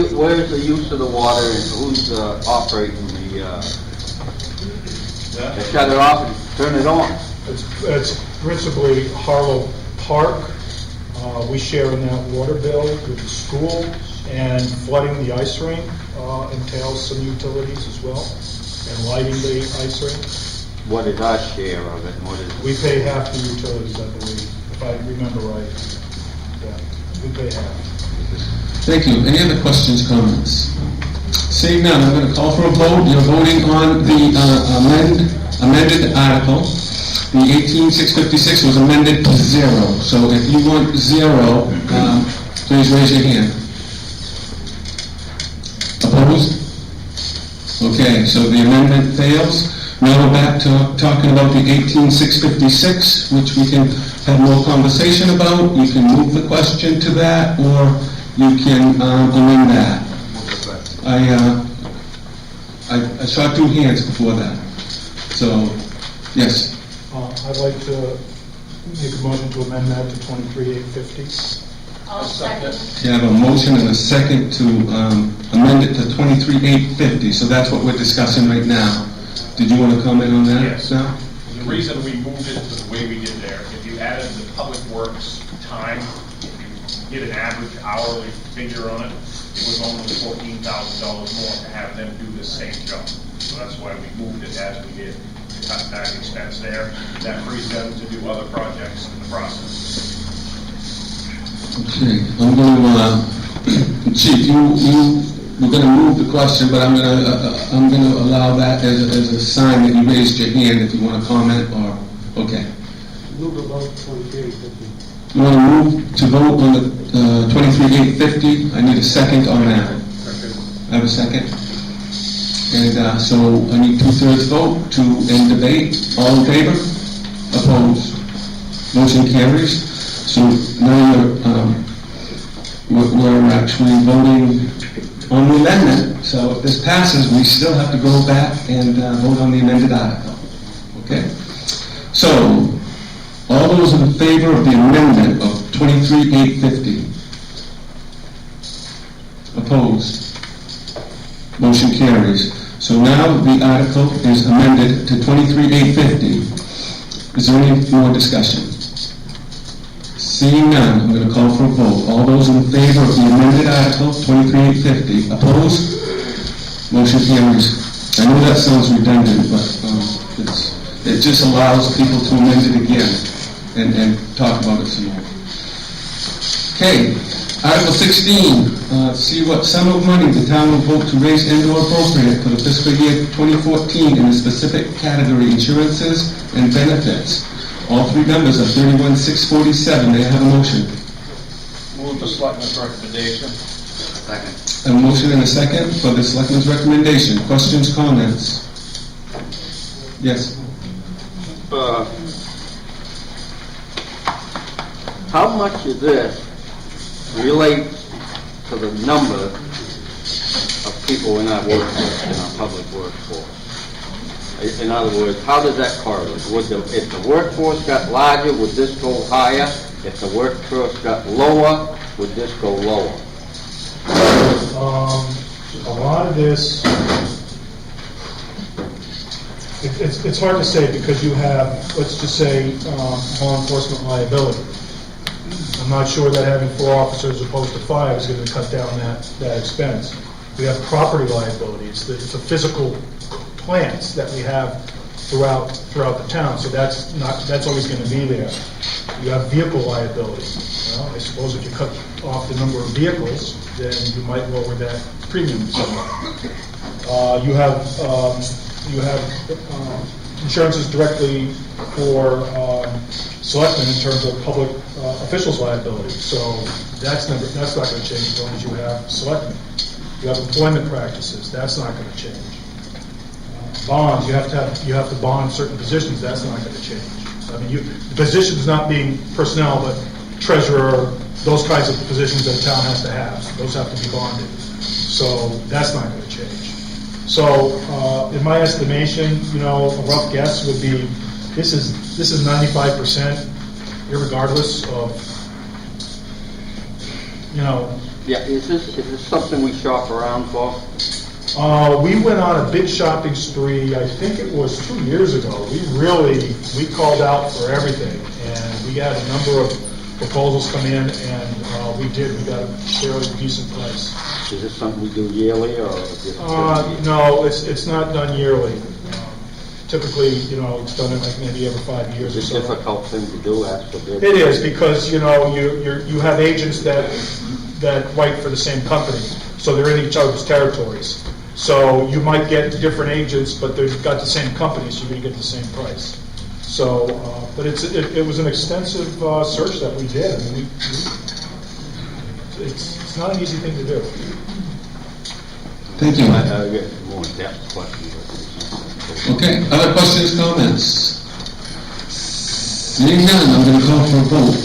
Where's the use of the water and who's operating the shut it off and turn it on? It's principally Harlow Park. We share in that water bill with the school, and flooding the ice rink entails some utilities as well, and lighting the ice rink. What is our share of it? And what is We pay half the utilities, I believe, if I remember right. Yeah, we pay half. Thank you. Any other questions, comments? Seeing none, I'm going to call for a vote. You're voting on the amended article. The 18,656 was amended to 0. So if you want 0, please raise your hand. Opposed? Okay, so the amendment fails. Now we're back to talking about the 18,656, which we can have more conversation about. You can move the question to that, or you can amend that. I saw two hands before that. So, yes. I'd like to make a motion to amend that to 23,850. I'll second. You have a motion and a second to amend it to 23,850. So that's what we're discussing right now. Did you want to comment on that? Yes. Now? The reason we moved it to the way we did there, if you added the public works time, if you did an average hourly figure on it, it was only $14,000 more to have them do the same job. So that's why we moved it as we did, to cut back expense there. That frees them to do other projects in the process. Okay, I'm going to, Chief, we're going to move the question, but I'm going to allow that as a sign that you raised your hand if you want to comment, or, okay. Move the vote 23,850. You want to move to vote on the 23,850? I need a second on that. I have a second. And so I need 2/3 vote to end debate. All in favor? Opposed? Motion carries. So now we're actually voting on the amendment. So if this passes, we still have to go back and vote on the amended article. Okay? So, all those in favor of the amendment of 23,850? Opposed? Motion carries. So now the article is amended to 23,850. Is there any more discussion? Seeing none, I'm going to call for a vote. All those in favor of the amended article 23,850? Opposed? Motion carries. I know that sounds redundant, but it just allows people to amend it again and talk about it some more. Okay, Article 16. See what sum of money the town will vote to raise and/or appropriate for the fiscal year 2014 in the specific category insurances and benefits. All three members of 31,647. May I have a motion? Move the selectmen's recommendation. Second. A motion and a second for the selectmen's recommendation. Questions, comments? Yes. How much of this relates to the number of people in our workforce, in our public workforce? In other words, how does that correlate? If the workforce got larger, would this go higher? If the workforce got lower, would this go lower? A lot of this, it's hard to say because you have, let's just say, law enforcement liability. I'm not sure that having 4 officers as opposed to 5 is going to cut down that expense. We have property liabilities. It's the physical plants that we have throughout the town, so that's always going to be there. You have vehicle liability. Well, I suppose if you cut off the number of vehicles, then you might lower that premium somewhat. You have insurances directly for selectmen in terms of public officials' liability. So that's not going to change as long as you have selectmen. You have employment practices. That's not going to change. Bonds. You have to bond certain positions. That's not going to change. I mean, the positions not being personnel, but treasurer, those kinds of positions that a town has to have. So those have to be bonded. So that's not going to change. So in my estimation, a rough guess would be this is 95%, irregardless of you know, Yeah, is this something we shop around for? we went on a big shopping spree, I think it was 2 years ago. We called out for everything, and we had a number of proposals come in, and we got a fairly decent price. Is this something we do yearly, or just? No, it's not done yearly. Typically, you know, it's done in like maybe every 5 years or It's so. a difficult thing to do, ask for bids. It is, because, you know, you have agents that write for the same company, so they're in each other's territories. So you might get different agents, but they've got the same company, so you're going to get the same price. So, but it was an extensive search that we did. I mean, it's not an easy thing to do. Thank you. I get more in-depth questions. Okay, other questions, comments? Seeing none, I'm going to call for a vote.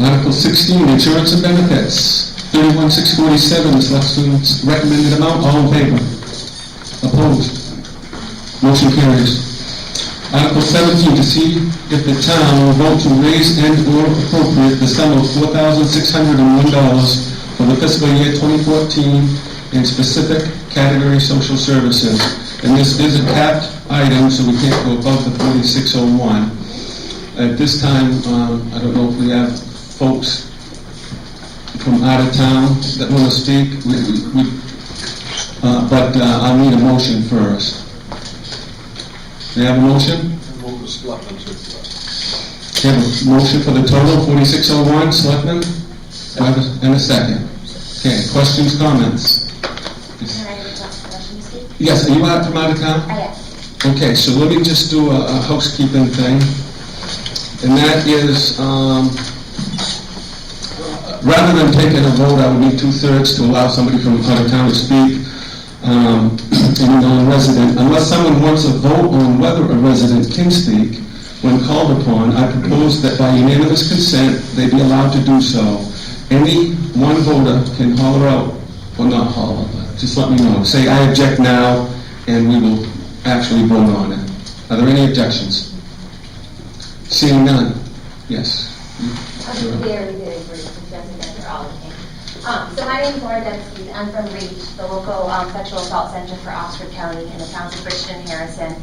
Article 16, insurance and benefits. 31,647 is Selectmen's recommended amount. All in favor? Opposed? Motion carries. Article 17, to see if the town will vote to raise and or appropriate the sum of $4,601 for the fiscal year 2014 in specific category social services. And this is a capped item, so we can't go above the 4601. At this time, I don't know if we have folks from out of town that want to speak, but I'll need a motion first. Do you have a motion? Move the selectmen to You have a motion for the total, 4601, Selectmen? Do I have and a second. Okay, questions, comments? Can I request permission to speak? Yes, are you out from out of town? I am. Okay, so let me just do a housekeeping thing. And that is, rather than taking a vote, I would need 2/3 to allow somebody from out of town to speak, and non-resident. Unless someone wants a vote on whether a resident can speak, when called upon, I propose that by unanimous consent, they be allowed to do so. Any one voter can holler out, or not holler, but just let me know. Say, I object now, and we will actually vote on it. Are there any objections? Seeing none? Yes. I'll be very, very brief, because doesn't get through all of it. So my name is Laura Dixfield. I'm from REACH, the local sexual assault center for Oxford County in the towns of Bridgeton and Harrison.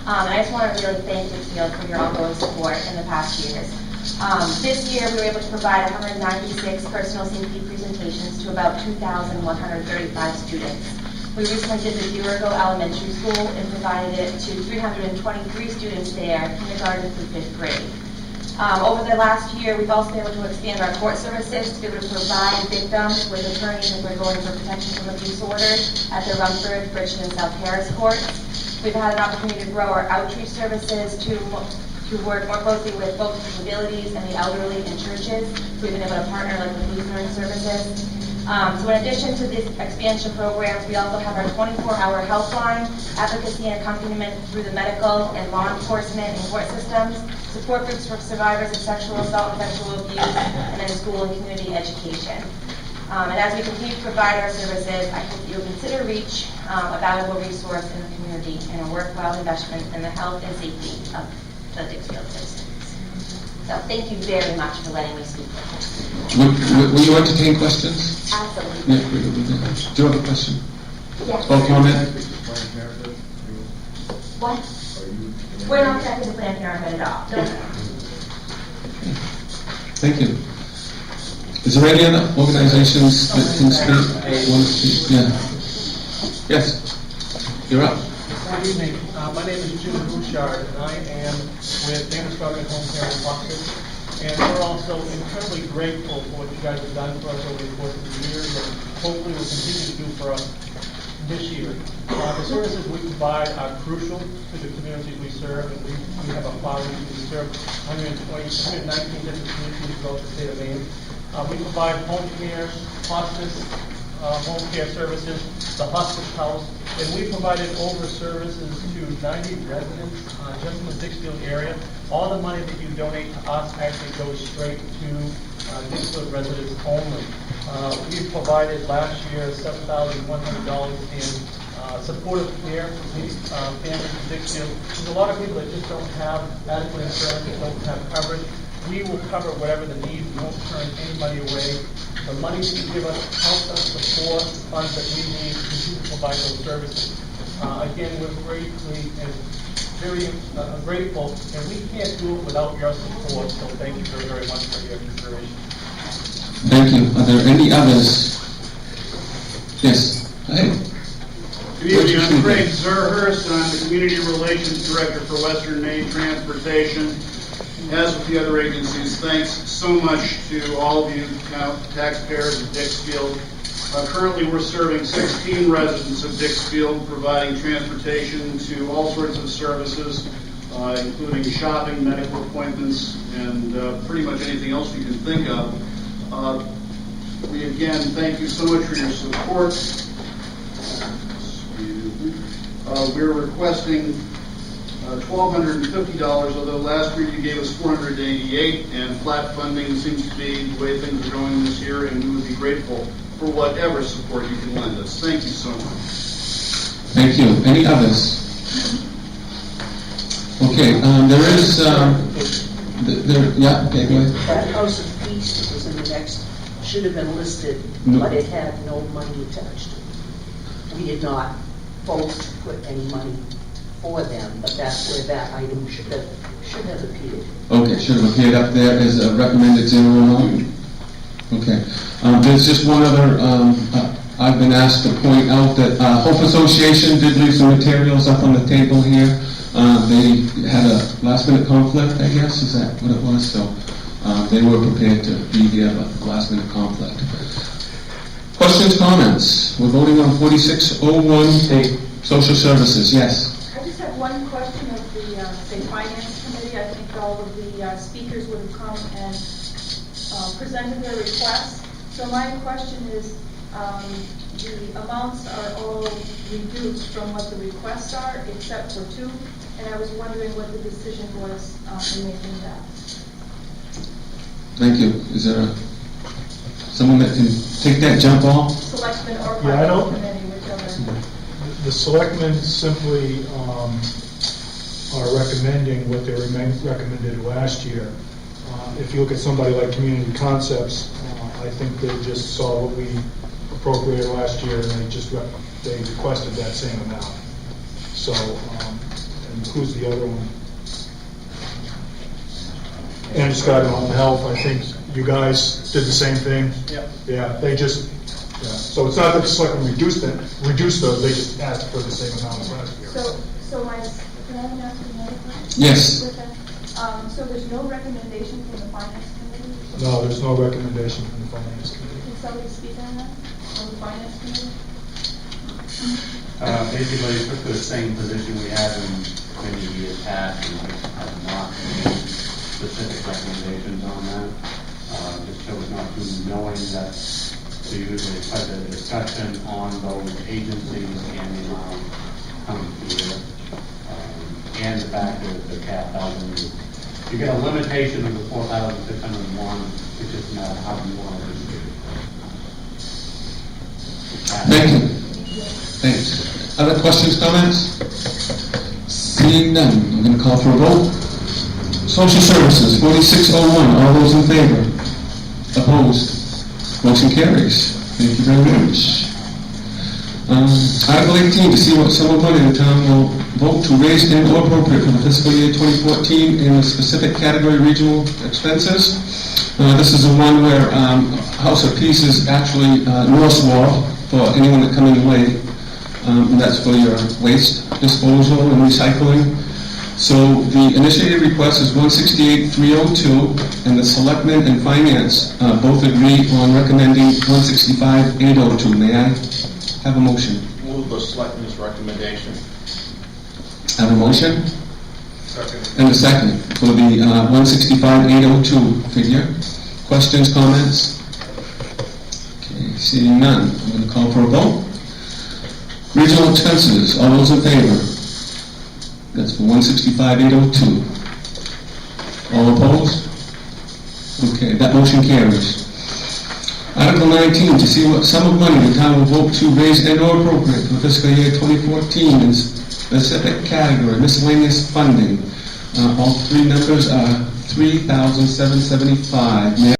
And I just want to really thank Dixfield for your ongoing support in the past years. This year, we were able to provide 196 personal safety presentations to about 2,135 students. We recently did the Dirigo Elementary School and provided it to 323 students there, kindergarten through 5th grade. Over the last year, we've also been able to expand our court services to be able to provide victims with attorneys if we're going for protection from abuse orders at the Rumford, Bridgeton, and South Harris courts. We've had an opportunity to grow our outreach services to work more closely with folks with disabilities and the elderly in churches. We've been able to partner like with Lutheran services. So in addition to these expansion programs, we also have our 24-hour helpline, advocacy and accompaniment through the medical and law enforcement and court systems, support groups for survivors of sexual assault and sexual abuse, and then school and community education. And as we continue to provide our services, I hope that you'll consider REACH a valuable resource in the community and a worthwhile investment in the health and safety of the Dixfield citizens. So thank you very much for letting me speak. Will you entertain questions? Absolutely. Yeah, do you have a question? Yes. Or comment? What? We're not connected to Planned Parenthood at all. Don't. Thank you. Is there any other organizations that can speak? Want to speak? Yeah. Yes. You're up. Good evening. My name is Jim Bouchard, and I am with Famous Garden Home Care in Buxton. And we're also incredibly grateful for what you guys have done for us over the course of the years, and hopefully will continue to do for us this year. The services we provide are crucial to the communities we serve, and we have a following. We serve 119 different communities throughout the state of Maine. We provide home care, hospice, home care services, the hospice house, and we provided over services to 90 residents just in the Dixfield area. All the money that you donate to us actually goes straight to Dixfield residents only. We provided last year $7,100 in supportive care for these families in Dixfield. There's a lot of people that just don't have adequate insurance, that don't have coverage. we will cover whatever the need, we won't turn anybody away. The money that you give us helps us support funds that we need to continue to provide those services. Again, we're gratefully and very grateful, and we can't do it without your support, so thank you very, very much for your consideration. Thank you. Are there any others? Yes. Hey. Good evening, I'm Craig Zerhurst, I'm the Community Relations Director for Western Maine Transportation. As with the other agencies, thanks so much to all of you taxpayers of Dixfield. Currently, we're serving 16 residents of Dixfield, providing transportation to all sorts of services, including shopping, medical appointments, and pretty much anything else you can think of. We again thank you so much for your support. We're requesting $1,250, although last year you gave us $488, and flat funding seems to be the way things are going this year, and we would be grateful for whatever support you can lend us. Thank you so much. Thank you. Any others? Okay, there is, yeah, okay, go ahead. That House of Peace that was in the next should have been listed, No. but it had no money attached to it. We did not vote to put any money for them, but that's where that item should have appeared. Okay, should have appeared up there as a recommended zero amount. Okay. There's just one other, I've been asked to point out that Hope Association did leave some materials up on the table here. They had a last minute conflict, I guess, is that what it was? So they were prepared to be here, but last minute conflict. Questions, comments? We're voting on 4601, Social Services, yes. I just have one question of the, say, Finance Committee. I think all of the speakers would have come and presented their requests. So my question is, the amounts are all reduced from what the requests are, except for two, and I was wondering what the decision was in making that. Thank you. Is there someone that can take that jump ball? Selectmen or Yeah, I don't- Finance Committee, whichever. The selectmen simply are recommending what they recommended last year. If you look at somebody like Community Concepts, I think they just saw what we appropriated last year, and they requested that same amount. So, and who's the other one? And Scott on Health, I think you guys did the same thing. Yep. Yeah, they just, yeah. So it's not that the selectmen reduced those, they just asked for the same amount as last year. So can I ask another question? Yes. With that? So there's no recommendation from the Finance Committee? No, there's no recommendation from the Finance Committee. Can somebody speak on that, on the Finance Committee? Basically, it took the same position we had in committee attached, and we have not made specific recommendations on that. Just chose not to, knowing that to usually put the discussion on those agencies and the amount coming here, and the fact that the cap doesn't. You get a limitation of the 4,601, it's just a matter how you want to distribute it. Thank you. Thanks. Other questions, comments? Seeing none, I'm going to call for a vote. Social Services, 4601, all those in favor? Opposed? Motion carries. Thank you very much. Article 18, to see what sum of money the town will vote to raise and or appropriate for the fiscal year 2014 in a specific category regional expenses. This is the one where House of Peace is actually North Wall for anyone that come in late. And that's for your waste disposal and recycling. So the initiated request is 168,302, and the Selectmen and Finance both agree on recommending 165,802. May I have a motion? Move the selectmen's recommendation. Have a motion? Second. And a second for the 165,802 figure. Questions, comments? Okay, seeing none, I'm going to call for a vote. Regional expenses, all those in favor? That's for 165,802. All opposed? Okay, that motion carries. Article 19, to see what sum of money the town will vote to raise and or appropriate for fiscal year 2014 in specific category, miscellaneous funding. All three numbers are $3,775. May